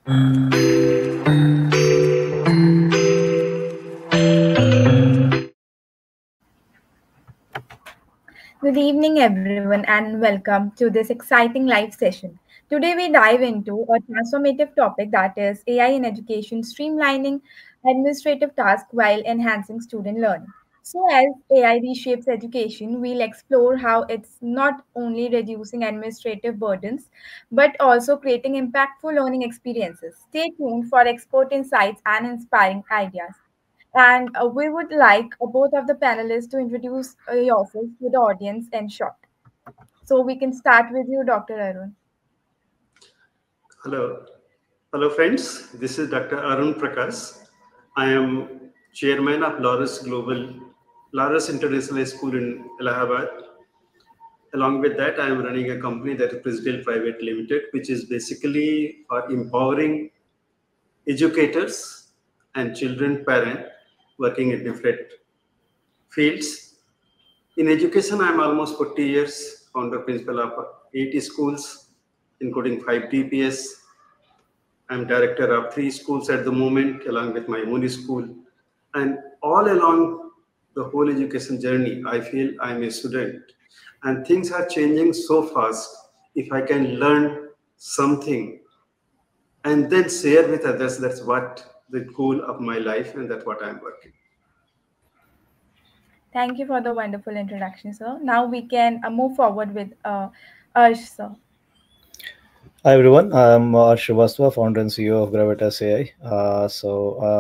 Good evening, everyone, and welcome to this exciting live session. Today, we dive into a transformative topic that is AI in education, streamlining administrative tasks while enhancing student learning. So, as AI reshapes education, we'll explore how it's not only reducing administrative burdens but also creating impactful learning experiences. Stay tuned for expert insights and inspiring ideas. And we would like both of the panelists to introduce yourselves to the audience in short. So we can start with you, Dr. Arun. Hello. Hello, friends. This is Dr. Arun Prakash. I am chairman of Laurels International School in Allahabad. Along with that, I am running a company that is Prizdale Private Limited, which is basically for empowering educators and children parents working in different fields. In education, I am almost 40 years, founder principal of 80 schools, including 5 DPS. I'm director of 3 schools at the moment, along with my own school. And all along the whole education journey, I feel I'm a student. And things are changing so fast. If I can learn something and then share with others, that's what the goal of my life, and that's what I'm working. Thank you for the wonderful introduction, sir. Now we can move forward with Arsh, sir. Hi everyone, I'm Aarsh Srivastava, founder and CEO of Gravitas AI.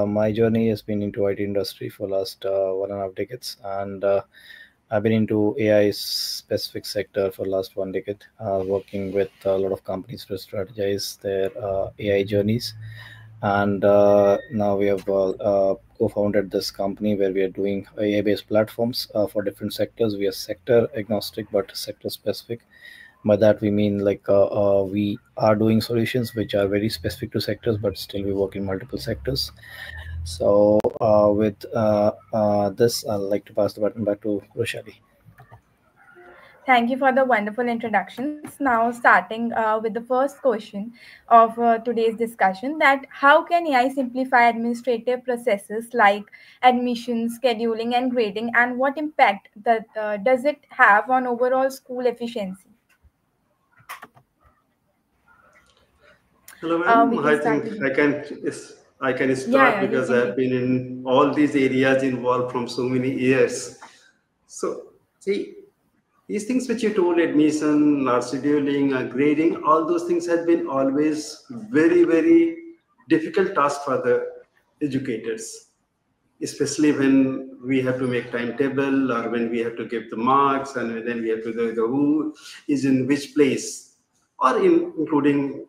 My journey has been into IT industry for last 1.5 decades, and I've been into AI specific sector for last 1 decade, working with a lot of companies to strategize their AI journeys. And now we have co-founded this company where we are doing AI-based platforms for different sectors. We are sector agnostic, but sector specific. By that we mean we are doing solutions which are very specific to sectors, but still we work in multiple sectors. So with this, I'd like to pass the button back to Roshali. Thank you for the wonderful introductions. Now, starting with the first question of today's discussion, that how can AI simplify administrative processes like admission, scheduling, and grading, and what impact that does it have on overall school efficiency? Hello, ma'am. We can I start think with you. I can Yeah, start yeah, you because can I've take. been in all these areas involved from so many years. So, see, these things which you told, admission or scheduling or grading, all those things have been always very, very difficult task for the educators, especially when we have to make timetable or when we have to give the marks and then we have to know the who is in which place or including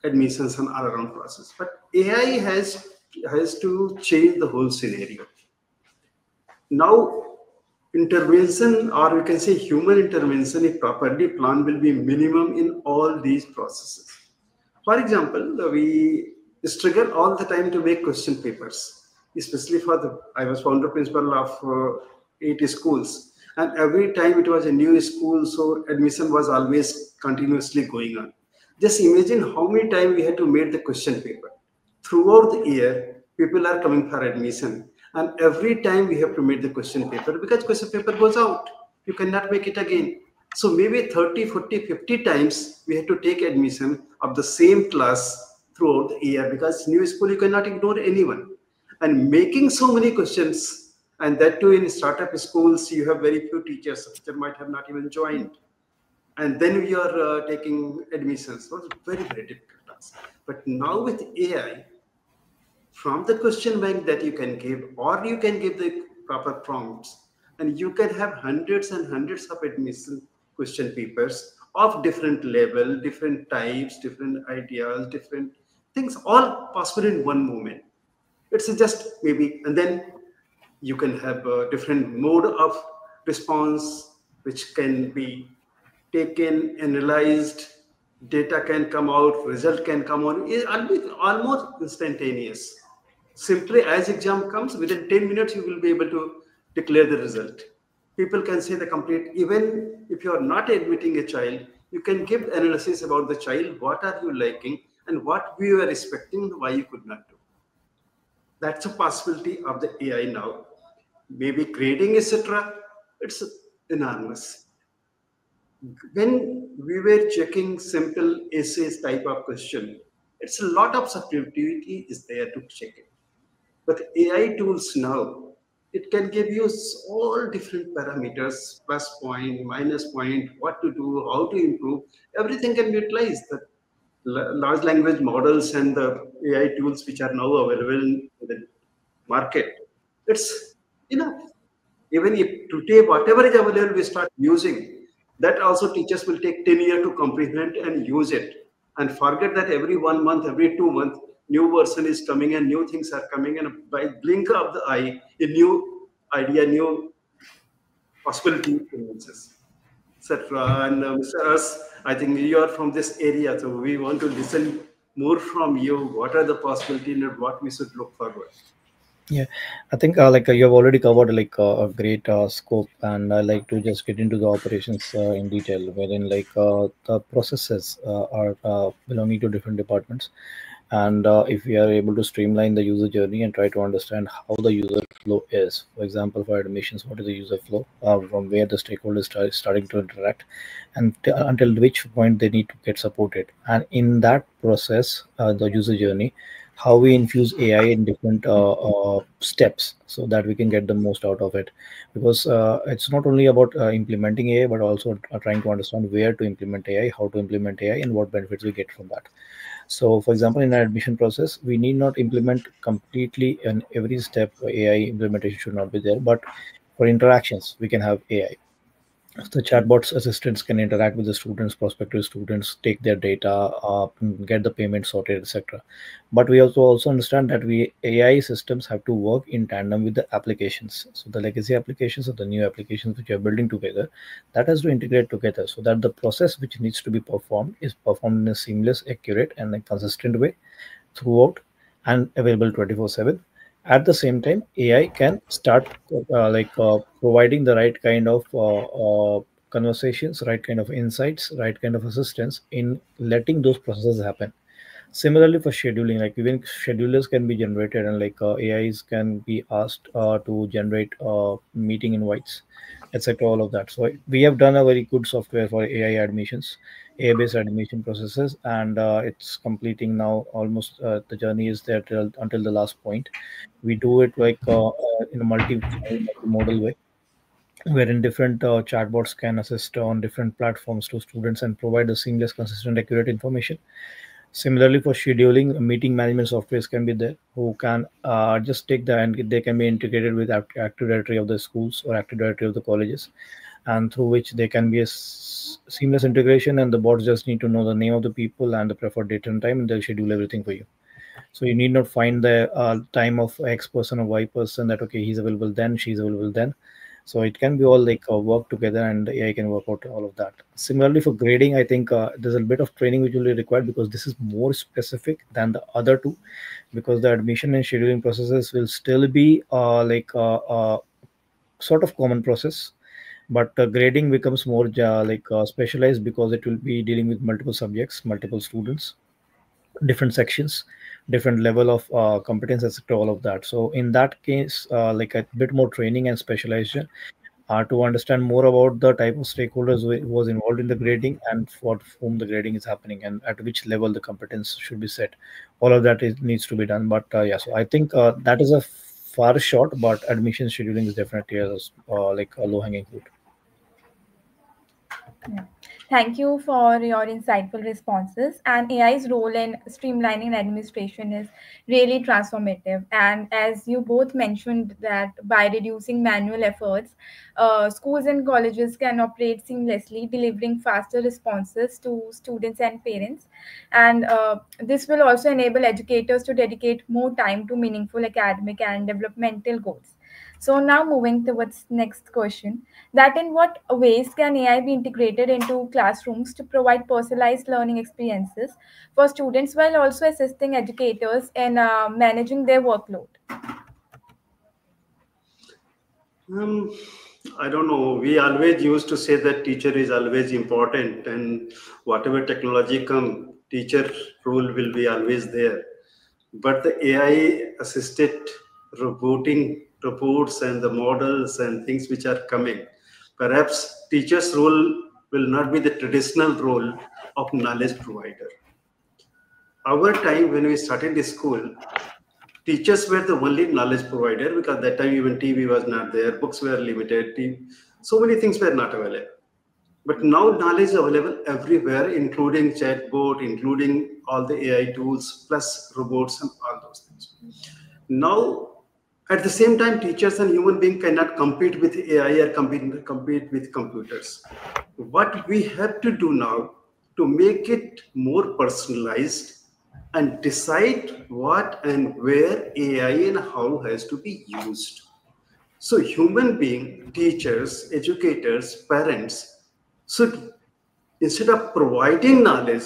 admissions and all around process. But AI has to change the whole scenario. Now, intervention, or we can say human intervention, if properly planned, will be minimum in all these processes. For example, we struggle all the time to make question papers, especially for I was founder principal of 80 schools, and every time it was a new school, so admission was always continuously going on. Just imagine how many times we had to make the question paper. Throughout the year, people are coming for admission, and every time we have to make the question paper because question paper goes out. You cannot make it again. So maybe 30, 40, 50 times we have to take admission of the same class throughout the year because new school you cannot ignore anyone. And making so many questions, and that too in startup schools, you have very few teachers. Teacher might have not even joined, and then we are taking admissions. So it's very, very difficult task. But now with AI, from the question bank that you can give, or you can give the proper prompts, and you can have hundreds and hundreds of admission question papers of different level, different types, different ideas, different things, all possible in one moment. It's just maybe, and then you can have a different mode of response which can be taken, analyzed, data can come out, result can come out. It'll be almost instantaneous. Simply as exam comes, within 10 minutes, you will be able to declare the result. People can say the complete, even if you are not admitting a child, you can give analysis about the child, what are you liking, and what we were expecting, why you could not do. That's a possibility of the AI now. Maybe grading, etc. It's enormous. When we were checking simple essays type of question, it's a lot of subjectivity is there to check it. But AI tools now, it can give you all different parameters, plus point, minus point, what to do, how to improve. Everything can be utilized. The large language models and the AI tools which are now available in the market, it's enough. Even if today whatever is available we start using, that also teachers will take 10 years to comprehend and use it, and forget that every 1 month, every 2 months, new version is coming and new things are coming, and by blink of the eye a new idea, new possibility emerges, etc. And Mr. Ars, I think you are from this area, so we want to listen more from you. What are the possibilities and what we should look forward? Yeah, I think you have already covered a great scope, and I like to just get into the operations in detail, wherein the processes are belonging to different departments, and if we are able to streamline the user journey and try to understand how the user flow is. For example, for admissions, what is the user flow from where the stakeholders starting to interact, and until which point they need to get supported, and in that process, the user journey, how we infuse AI in different steps so that we can get the most out of it. Because it's not only about implementing AI, but also trying to understand where to implement AI, how to implement AI, and what benefits we get from that. So, for example, in our admission process, we need not implement completely in every step. AI implementation should not be there, but for interactions, we can have AI. The chatbots assistants can interact with the students, prospective students, take their data, get the payment sorted, etc. But we also understand that we AI systems have to work in tandem with the applications. So the legacy applications or the new applications which are building together, that has to integrate together so that the process which needs to be performed is performed in a seamless, accurate, and a consistent way throughout, and available 24/7. At the same time, AI can start providing the right kind of conversations, right kind of insights, right kind of assistance in letting those processes happen. Similarly, for scheduling, like even schedulers can be generated, and AIs can be asked to generate meeting invites, etc. All of that. So we have done a very good software for AI admissions, AI-based admission processes, and it's completing now. Almost the journey is there until the last point. We do it in a multi-modal way, wherein different chatbots can assist on different platforms to students and provide a seamless, consistent, accurate information. Similarly, for scheduling, meeting management softwares can be there who can just take the, and they can be integrated with Active Directory of the schools or Active Directory of the colleges, and through which they can be a seamless integration. And the bots just need to know the name of the people and the preferred date and time, and they'll schedule everything for you. So you need not find the time of X person or Y person, that okay, he's available then, she's available then. So it can be all work together, and AI can work out all of that. Similarly, for grading, I think there's a bit of training which will be required, because this is more specific than the other two, because the admission and scheduling processes will still be sort of common process, but grading becomes more specialized, because it will be dealing with multiple subjects, multiple students, different sections, different level of competence, etc. All of that. So in that case, a bit more training and specialization to understand more about the type of stakeholders who was involved in the grading, and for whom the grading is happening, and at which level the competence should be set. All of that needs to be done. But yeah, so I think that is a far short, but admission scheduling is definitely a low hanging fruit. Yeah. Thank you for your insightful responses. And AI's role in streamlining administration is really transformative. And as you both mentioned, that by reducing manual efforts, schools and colleges can operate seamlessly, delivering faster responses to students and parents. And this will also enable educators to dedicate more time to meaningful academic and developmental goals. So now moving towards next question, that in what ways can AI be integrated into classrooms to provide personalized learning experiences for students while also assisting educators in managing their workload? Um, I don't know. We always used to say that teacher is always important, and whatever technology come, teacher role will be always there. But the AI assisted reports and the models and things which are coming, perhaps teacher's role will not be the traditional role of knowledge provider. Our time when we started the school, teachers were the only knowledge provider because that time even TV was not there, books were limited, so many things were not available. But now knowledge is available everywhere, including chatbot, including all the AI tools, plus robots and all those things. Now, at the same time, teachers and human beings cannot compete with AI or compete with computers. What we have to do now to make it more personalized and decide what and where AI and how has to be used. So human being, teachers, educators, parents should, instead of providing knowledge,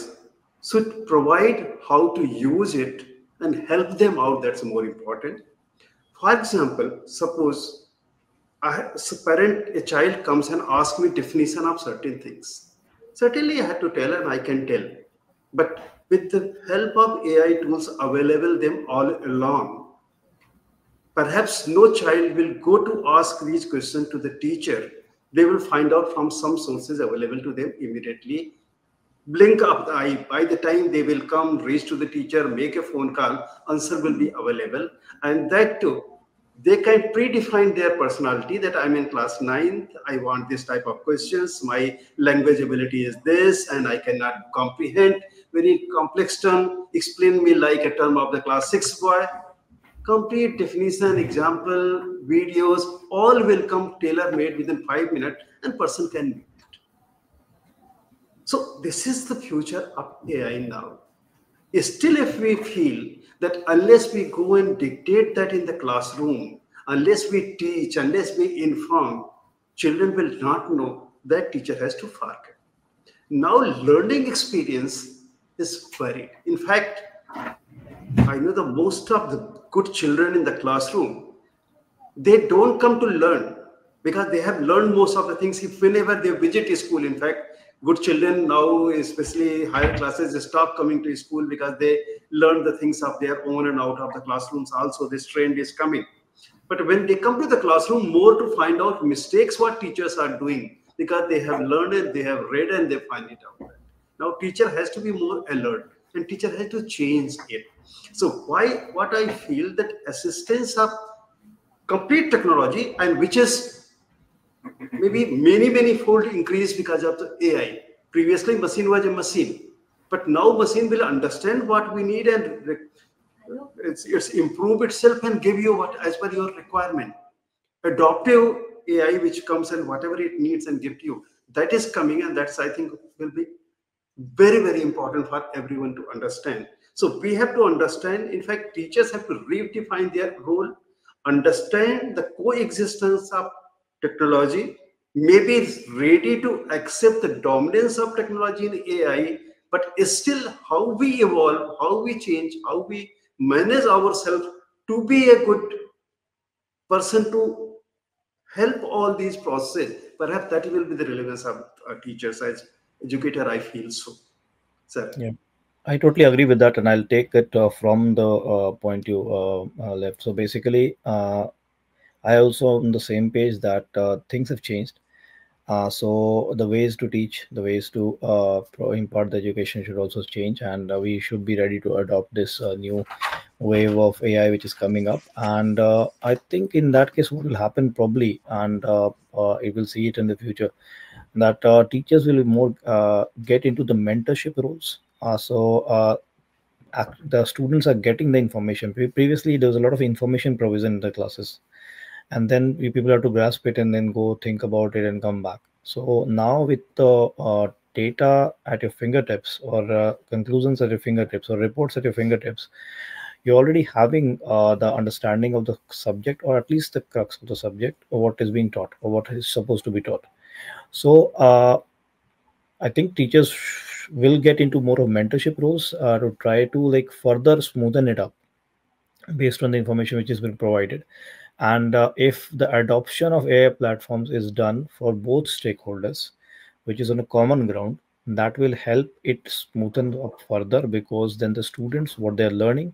should provide how to use it and help them out. That's more important. For example, suppose as a parent, a child comes and asks me definition of certain things. Certainly I have to tell and I can tell. But with the help of AI tools available them all along, perhaps no child will go to ask these questions to the teacher. They will find out from some sources available to them immediately. Blink of the eye. By the time they will come, reach to the teacher, make a phone call, answer will be available. And that too, they can predefine their personality that I'm in class 9th, I want this type of questions, my language ability is this, and I cannot comprehend very complex term, explain me like a term of the class 6 boy. Complete definition, example, videos, all will come tailor-made within 5 minutes, and person can do it. So this is the future of AI now. Still, if we feel that unless we go and dictate that in the classroom, unless we teach, unless we inform, children will not know that teacher has to forget. Now, learning experience is varied. In fact, I know the most of the good children in the classroom, they don't come to learn because they have learned most of the things if whenever they visit a school. In fact, good children now, especially higher classes, they stop coming to school because they learn the things of their own and out of the classrooms. Also, this trend is coming. But when they come to the classroom, more to find out mistakes what teachers are doing because they have learned it, they have read, and they find it out. Now, teacher has to be more alert, and teacher has to change it. So, what I feel that assistance of complete technology, and which is maybe many fold increase because of the AI. Previously, machine was a machine, but now machine will understand what we need and it's improve itself and give you what as per your requirement. Adaptive AI, which comes and whatever it needs and give to you, that is coming, and that's I think will be very important for everyone to understand. So we have to understand. In fact, teachers have to redefine their role, understand the coexistence of technology, maybe it's ready to accept the dominance of technology in AI, but still how we evolve, how we change, how we manage ourselves to be a good person to help all these processes. Perhaps that will be the relevance of teachers as educator, I feel so. Sir. Yeah, I totally agree with that, and I'll take it from the point you left. So basically, I also on the same page that things have changed. So the ways to teach, the ways to impart the education should also change, and we should be ready to adopt this new wave of AI which is coming up. And I think in that case, what will happen probably, and it will see it in the future, that teachers will more get into the mentorship roles. The students are getting the information. Previously, there was a lot of information provision in the classes, and then people have to grasp it and then go think about it and come back. So now with the data at your fingertips, or conclusions at your fingertips, or reports at your fingertips, you're already having the understanding of the subject, or at least the crux of the subject, or what is being taught, or what is supposed to be taught. So I think teachers will get into more of mentorship roles to try to like further smoothen it up based on the information which has been provided. And if the adoption of AI platforms is done for both stakeholders, which is on a common ground, That will help it smoothen up further, because then the students, what they're learning,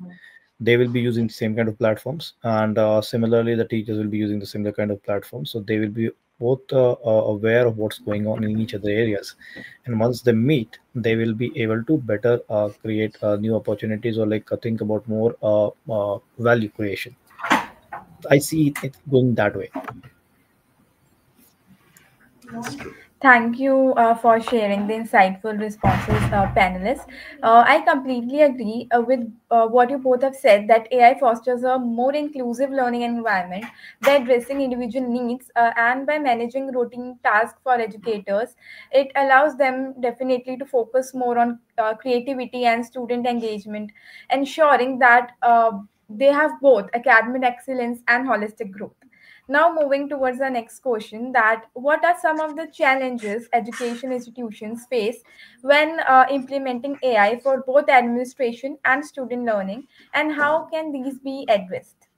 they will be using the same kind of platforms, and similarly the teachers will be using the similar kind of platforms, so they will be both aware of what's going on in each other areas. And once they meet, they will be able to better create new opportunities, or like think about more value creation. I see it going that way. That's true. Thank you for sharing the insightful responses, panelists. I completely agree with what you both have said, that AI fosters a more inclusive learning environment by addressing individual needs, and by managing routine tasks for educators. It allows them definitely to focus more on creativity and student engagement, ensuring that they have both academic excellence and holistic growth. Now, moving towards the next question, that what are some of the challenges education institutions face when implementing AI for both administration and student learning, and how can these be addressed?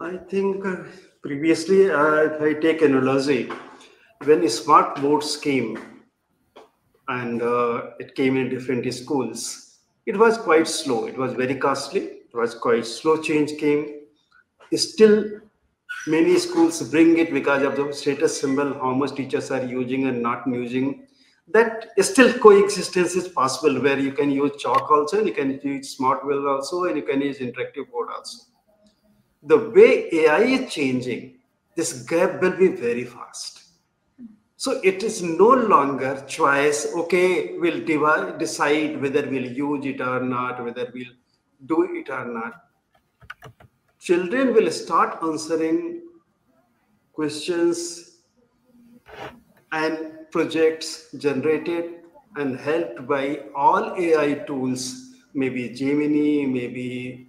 I think previously, if I take analogy, when smart boards came and it came in different schools, it was quite slow. It was very costly. It was quite slow. Change came. Still, many schools bring it because of the status symbol, how much teachers are using and not using. That still coexistence is possible, where you can use chalk also, and you can use smart board also, and you can use interactive board also. The way AI is changing, this gap will be very fast. So it is no longer choice, okay, we'll decide whether we'll use it or not, whether we'll do it or not. Children will start answering questions and projects generated and helped by all AI tools, maybe Gemini, maybe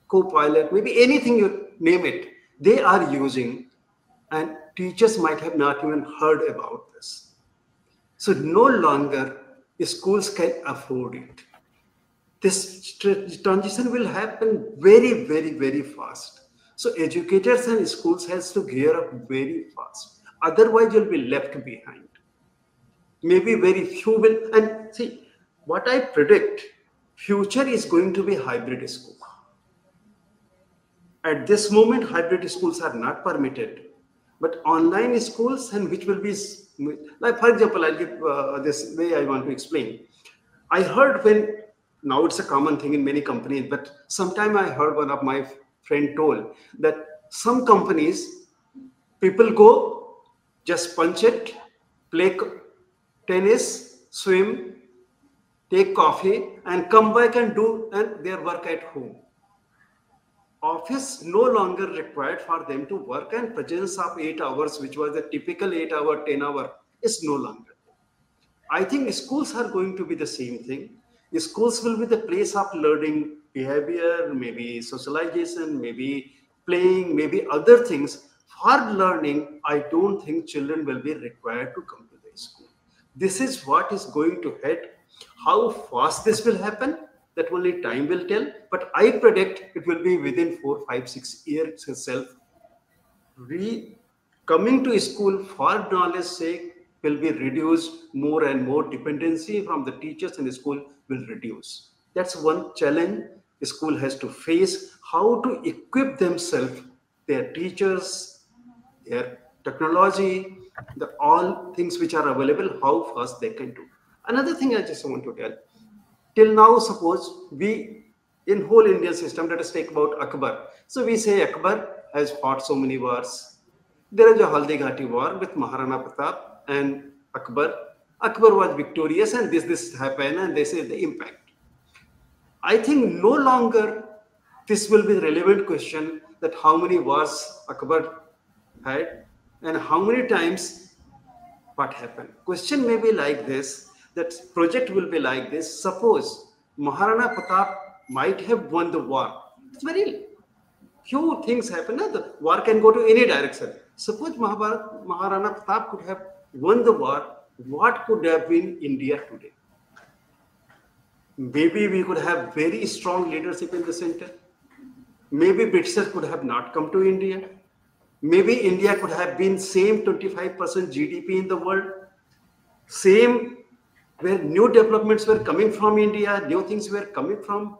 Copilot, maybe anything you name it, they are using, and teachers might have not even heard about this. So no longer schools can afford it. This transition will happen very, very, very fast. So educators and schools has to gear up very fast. Otherwise, you'll be left behind. Maybe very few will. And see, what I predict, future is going to be hybrid school. At this moment, hybrid schools are not permitted, but online schools, and which will be like, for example, I'll give this way I want to explain. I heard when, now it's a common thing in many companies, but sometime I heard one of my friend told that some companies, people go, just punch it, play tennis, swim, take coffee, and come back and do and their work at home. Office no longer required for them to work, and presence of 8 hours, which was the typical 8 hour, 10 hour, is no longer. I think schools are going to be the same thing. Schools will be the place of learning behavior, maybe socialization, maybe playing, maybe other things. For learning, I don't think children will be required to come to the school. This is what is going to head. How fast this will happen, that only time will tell. But I predict it will be within 4, 5, 6 years itself. Coming to school for knowledge sake will be reduced. More and more dependency from the teachers in the school will reduce. That's one challenge the school has to face, how to equip themselves, their teachers, their technology, the all things which are available, how fast they can do. Another thing I just want to tell, till now, suppose we, in whole Indian system, let us take about Akbar. So we say Akbar has fought so many wars. There is a Haldi Ghati war with Maharana Pratap and Akbar. Akbar was victorious, and this happened, and they say the impact. I think no longer this will be the relevant question, that how many wars Akbar had and how many times what happened. Question may be like this, that project will be like this. Suppose Maharana Pratap might have won the war. It's very few things happen. The war can go to any direction. Suppose Maharana Pratap could have won the war, what could have been India today? Maybe we could have very strong leadership in the center. Maybe Britishers could have not come to India. Maybe India could have been same 25% GDP in the world. Same where new developments were coming from India, new things were coming from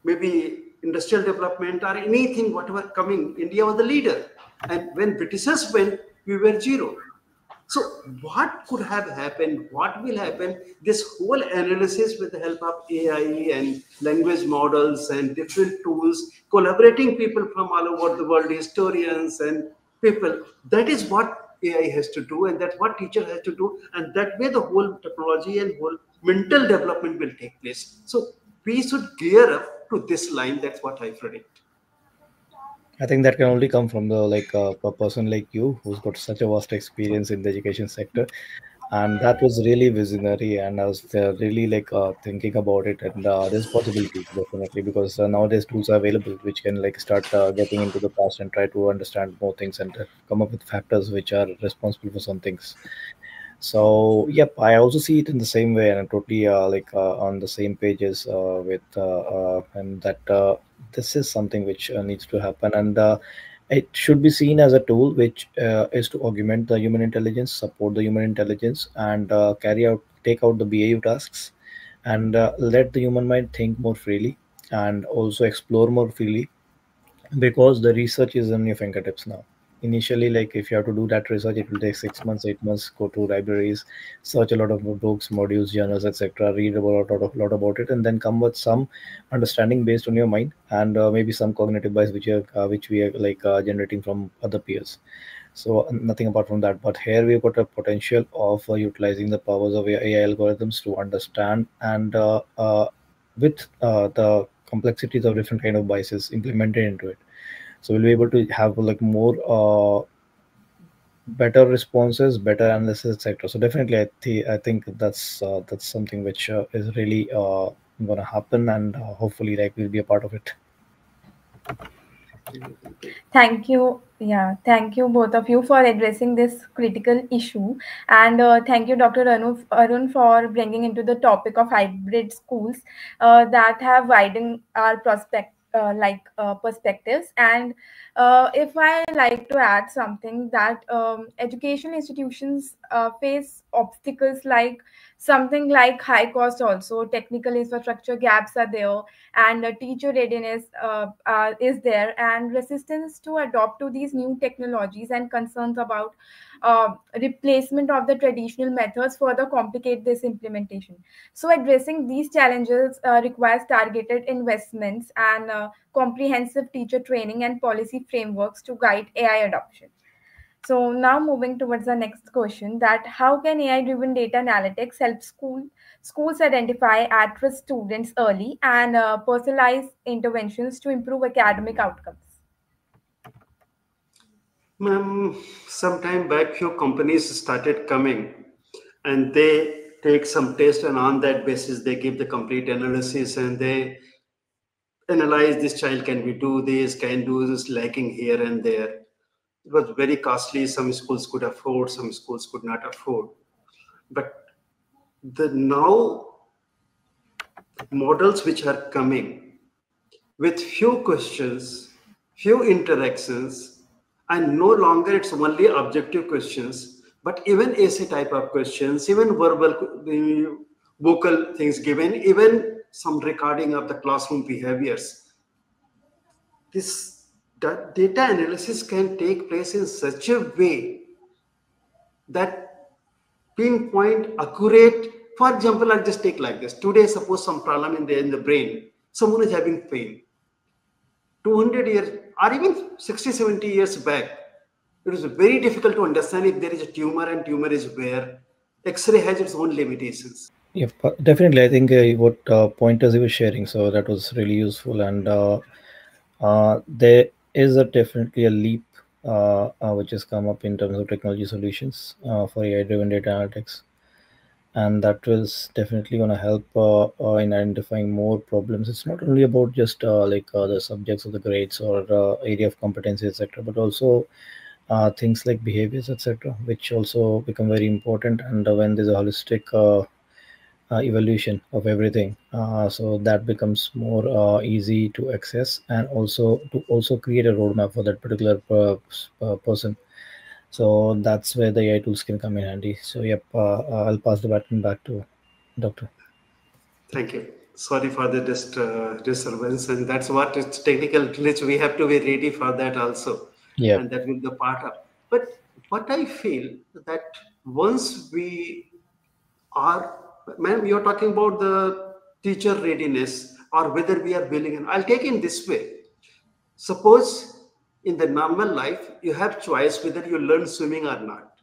maybe industrial development or anything, whatever coming, India was the leader. And when Britishers went, we were zero. So, what could have happened? What will happen? This whole analysis with the help of AI and language models and different tools, collaborating people from all over the world, historians and people, that is what AI has to do, and that's what teacher has to do. And that way, the whole technology and whole mental development will take place. So, we should gear up to this line. That's what I predict. I think that can only come from the a person like you who's got such a vast experience in the education sector, and that was really visionary. And I was really thinking about it, and there's possibilities definitely because nowadays tools are available which can start getting into the past and try to understand more things and come up with factors which are responsible for some things. So yep, I also see it in the same way, and I'm totally on the same pages with and that this is something which needs to happen, and it should be seen as a tool which is to augment the human intelligence, support the human intelligence, and take out the BAU tasks, and let the human mind think more freely and also explore more freely, because the research is on your fingertips now. Initially, like if you have to do that research, it will take 6 months, 8 months, go to libraries, search a lot of books, modules, journals, etc., read about a lot about it, and then come with some understanding based on your mind, and maybe some cognitive bias which we are generating from other peers. So nothing apart from that, but here we've got a potential of utilizing the powers of AI algorithms to understand, and with the complexities of different kind of biases implemented into it, so we'll be able to have more better responses, better analysis, etc. So definitely I think that's something which is really going to happen, and hopefully we'll be a part of it. Thank you. Yeah, thank you both of you for addressing this critical issue. And thank you, Dr. Arun, for bringing into the topic of hybrid schools that have widened our perspectives. And if I like to add something, that education institutions face obstacles like something like high cost, also technical infrastructure gaps are there, and teacher readiness is there, and resistance to adopt to these new technologies, and concerns about replacement of the traditional methods further complicate this implementation. So addressing these challenges requires targeted investments and comprehensive teacher training and policy frameworks to guide AI adoption. So now moving towards the next question, that how can AI-driven data analytics help schools identify at-risk students early and personalize interventions to improve academic outcomes? Ma'am, some time back, few companies started coming and they take some test, and on that basis, they give the complete analysis and they analyze this child, can we do this, can do this, lacking here and there. It was very costly. Some schools could afford, some schools could not afford. But the now models which are coming with few questions, few interactions, and no longer it's only objective questions, but even essay type of questions, even verbal, vocal things given, even some recording of the classroom behaviors. This data analysis can take place in such a way that pinpoint accurate. For example, I'll just take like this. Today, suppose some problem in the brain, someone is having pain. 200 years or even 60, 70 years back, it was very difficult to understand if there is a tumor and tumor is where. X-ray has its own limitations. Yeah, definitely. I think what pointers you were sharing, so that was really useful, and there is a definitely a leap which has come up in terms of technology solutions for AI-driven data analytics, and that was definitely going to help in identifying more problems. It's not only about just the subjects or the grades or area of competency, etc., but also things like behaviors, etc., which also become very important. And when there's a holistic evolution of everything, so that becomes more easy to access, and also to also create a roadmap for that particular person. So that's where the AI tools can come in handy. So yep, I'll pass the baton back to Doctor. Thank you. Sorry for the disturbance, and that's what it's technical glitch. We have to be ready for that also, Yep. and that will be the part of. But what I feel that once we are, ma'am, you're talking about the teacher readiness or whether we are willing, and I'll take in this way. Suppose in the normal life you have choice whether you learn swimming or not.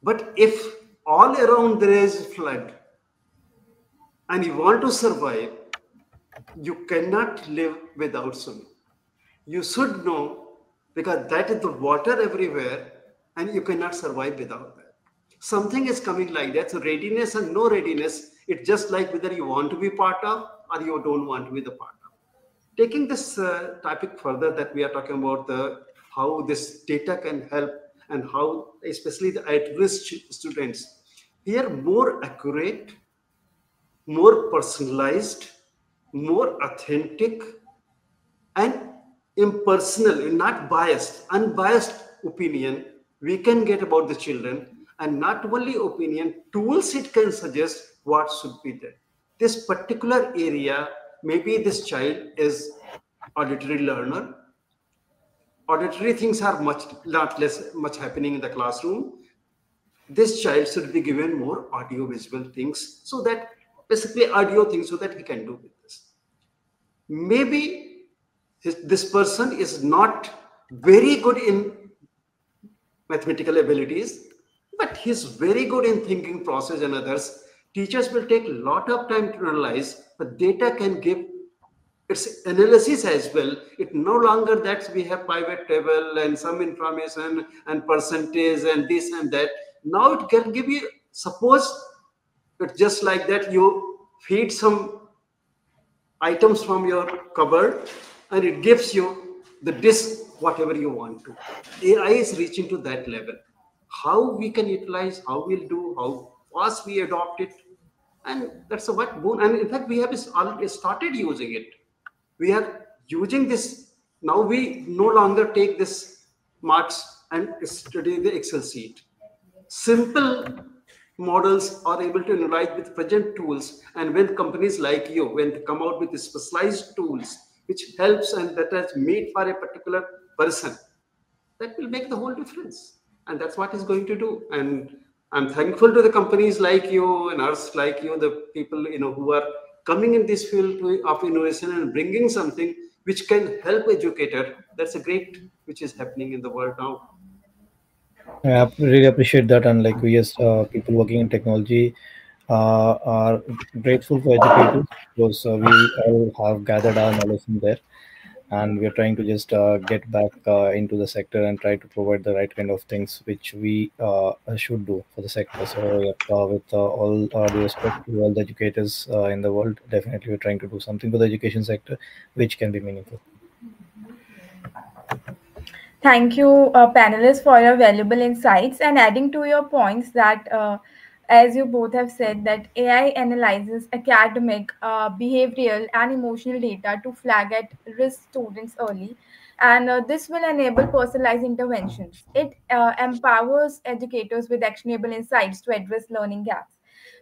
But if all around there is flood and you want to survive, you cannot live without swimming. You should know because that is the water everywhere and you cannot survive without that. Something is coming like that. So readiness and no readiness, it's just like whether you want to be part of or you don't want to be the part of. Taking this topic further, that we are talking about the how this data can help and how especially the at-risk students here more accurate, more personalized, more authentic, and impersonal, not biased, unbiased opinion we can get about the children, and not only opinion, tools it can suggest what should be there. This particular area, maybe this child is auditory learner. Auditory things are much not less much happening in the classroom. This child should be given more audio visual things so that basically audio things so that he can do with this. Maybe this person is not very good in mathematical abilities, but he's very good in thinking process and others. Teachers will take a lot of time to analyze, but data can give its analysis as well. It no longer that we have pivot table and some information and percentage and this and that. Now it can give you, suppose it's just like that, you feed some items from your cupboard and it gives you the disk whatever you want to. AI is reaching to that level. How we can utilize, how we'll do, how fast we adopt it, and that's a what boon. And in fact, we have already started using it. We are using this now. We no longer take this marks and study the Excel sheet. Simple models are able to analyze with present tools, and when companies like you when they come out with specialized tools which helps and that is made for a particular person, that will make the whole difference, and that's what is going to do. And I'm thankful to the companies like you and us like you, the people who are coming in this field of innovation and bringing something which can help educator. That's a great which is happening in the world now. I really appreciate that, and like we as people working in technology are grateful for educators because we all have gathered our knowledge in there, and we are trying to just get back into the sector and try to provide the right kind of things which we should do for the sector. So yeah, with all due respect to all the educators in the world, definitely we're trying to do something for the education sector which can be meaningful. Thank you, panelists, for your valuable insights. And adding to your points that, as you both have said, that AI analyzes academic, behavioral, and emotional data to flag at risk students early. And this will enable personalized interventions. It empowers educators with actionable insights to address learning gaps.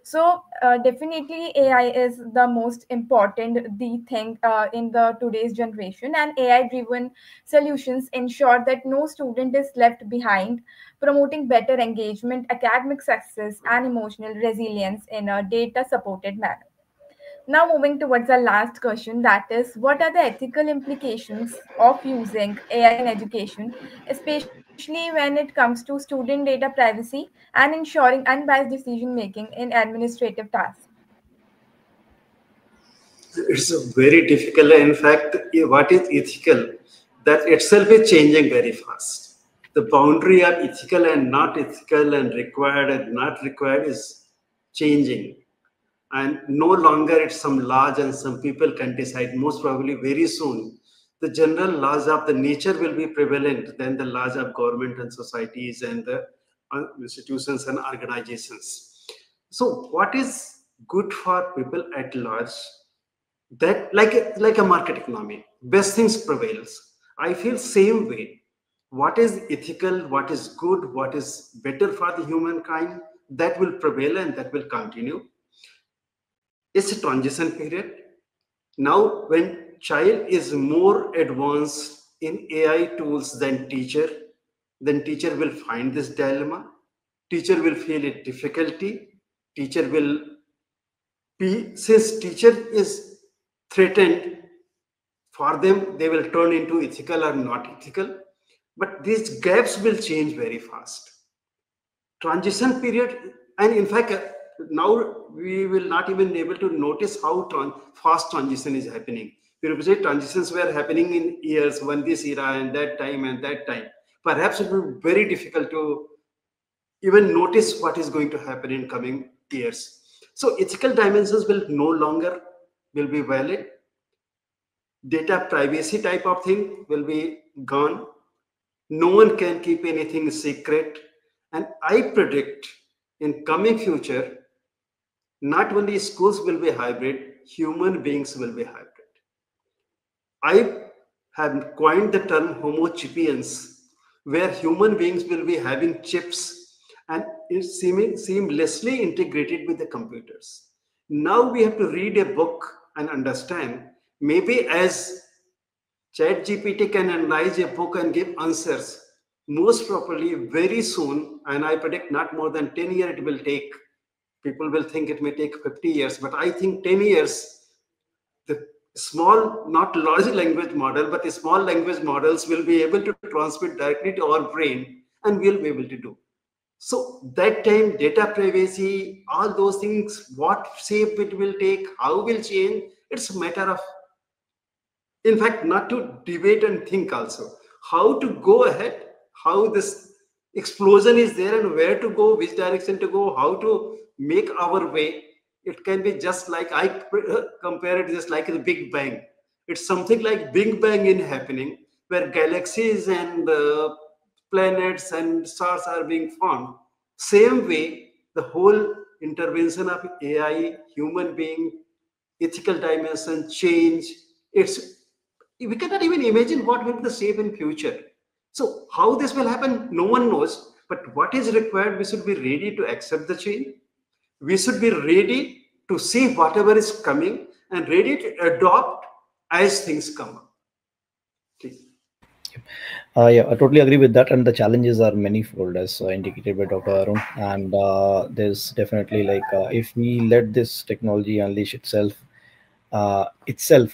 So definitely AI is the most important the thing in the today's generation, and AI driven solutions ensure that no student is left behind, promoting better engagement, academic success, and emotional resilience in a data supported manner. Now, moving towards the last question, that is, what are the ethical implications of using AI in education, especially when it comes to student data privacy and ensuring unbiased decision making in administrative tasks? It's very difficult. In fact, what is ethical? That itself is changing very fast. The boundary of ethical and not ethical and required and not required is changing. And no longer it's some laws and some people can decide. Most probably very soon, the general laws of the nature will be prevalent than the laws of government and societies and the institutions and organizations. So what is good for people at large, that like a market economy, best things prevails. I feel same way. what is ethical, what is good, what is better for the humankind, that will prevail and that will continue. It's a transition period. Now, when child is more advanced in AI tools than teacher, then teacher will find this dilemma. Teacher will feel a difficulty. Teacher will be, since teacher is threatened, for them they will turn into ethical or not ethical. But these gaps will change very fast. Transition period, and in fact, now we will not even able to notice how fast transition is happening. Previously transitions were happening in years, one this era and that time. Perhaps it will be very difficult to even notice what is going to happen in coming years. So ethical dimensions will no longer will be valid. Data privacy type of thing will be gone. No one can keep anything secret. And I predict in coming future, not only schools will be hybrid, human beings will be hybrid. I have coined the term Homo sapiens, where human beings will be having chips and seamlessly integrated with the computers. Now we have to read a book and understand. Maybe as ChatGPT can analyze a book and give answers most properly very soon, and I predict not more than 10 years it will take. People will think it may take 50 years, but I think 10 years, the small, not large language model, but the small language models will be able to transmit directly to our brain and we'll be able to do. So that time, data privacy, all those things, what shape it will take, how will change, it's a matter of, in fact, not to debate and think also how to go ahead, how this explosion is there and where to go, which direction to go, how to make our way. It can be just like I compare it just like the big bang. It's something like big bang in happening, where galaxies and planets and stars are being formed. Same way, the whole intervention of AI, human being, ethical dimension change, it's, we cannot even imagine what will be the shape in future. So how this will happen, no one knows. But what is required, we should be ready to accept the change. We should be ready to see whatever is coming and ready to adopt as things come up. Please. Yeah, I totally agree with that. And the challenges are manifold, as indicated by Dr. Arun. And there's definitely if we let this technology unleash itself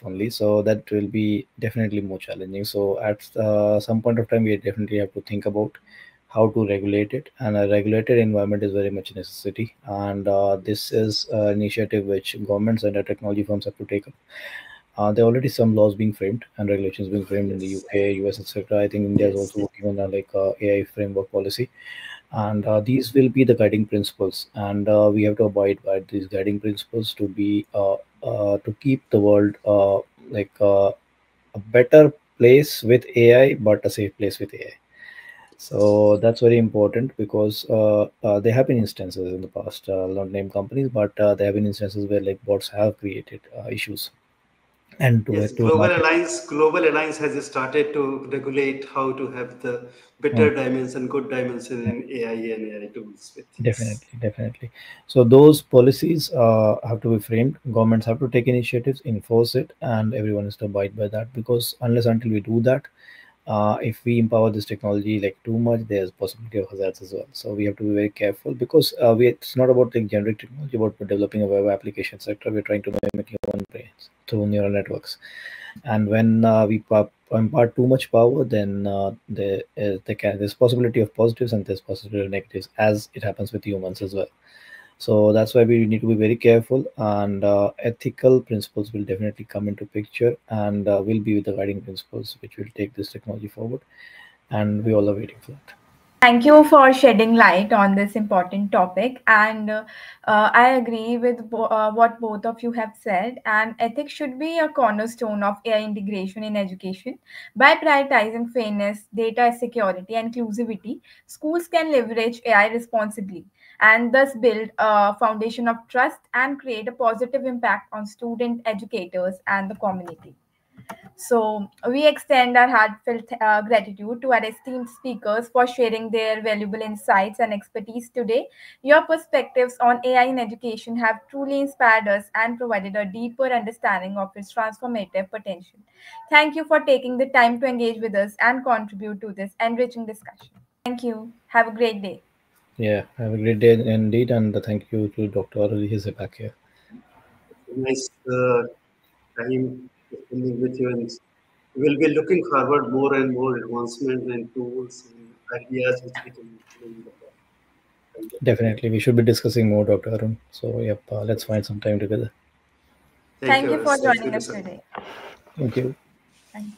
only, so that will be definitely more challenging. So at some point of time, we definitely have to think about how to regulate it, and a regulated environment is very much a necessity. And this is an initiative which governments and the technology firms have to take up. There are already some laws being framed and regulations being framed in the Yes. UK, US, etc. I think India is Yes. also working on AI framework policy, and these will be the guiding principles. And we have to abide by these guiding principles to be to keep the world a better place with AI, but a safe place with AI. So that's very important because there have been instances in the past, not name companies, but there have been instances where like bots have created issues, and Yes, to market. Global Alliance has started to regulate how to have the Hmm. better dimension, good dimension in AI and AI tools with, yes. Definitely, definitely. So those policies have to be framed. Governments have to take initiatives, enforce it, and everyone is to abide by that. Because unless until we do that, if we empower this technology like too much, there's possibility of hazards as well. So we have to be very careful because it's not about the generic technology, about developing a web application sector. We're trying to mimic human brains through neural networks, and when we impart too much power, then there's possibility of positives and there's possibility of negatives, as it happens with humans as well. So that's why we need to be very careful, and ethical principles will definitely come into picture, and will be the guiding principles which will take this technology forward, and we all are waiting for that. Thank you for shedding light on this important topic. And I agree with what both of you have said. And ethics should be a cornerstone of AI integration in education. By prioritizing fairness, data security, and inclusivity, schools can leverage AI responsibly and thus build a foundation of trust and create a positive impact on student educators and the community. So, we extend our heartfelt gratitude to our esteemed speakers for sharing their valuable insights and expertise today. Your perspectives on AI in education have truly inspired us and provided a deeper understanding of its transformative potential. Thank you for taking the time to engage with us and contribute to this enriching discussion. Thank you. Have a great day. Yeah, have a great day indeed, and thank you to Dr. Ali back here. Nice time spending with you, and we'll be looking forward more and more advancement and tools and ideas which we can include in the product. Thank you. Definitely, we should be discussing more, Dr. Arun. So, yep, let's find some time together. Thank Thank you. you for Thank you, joining us Lisa. today. Thank you. Thank you.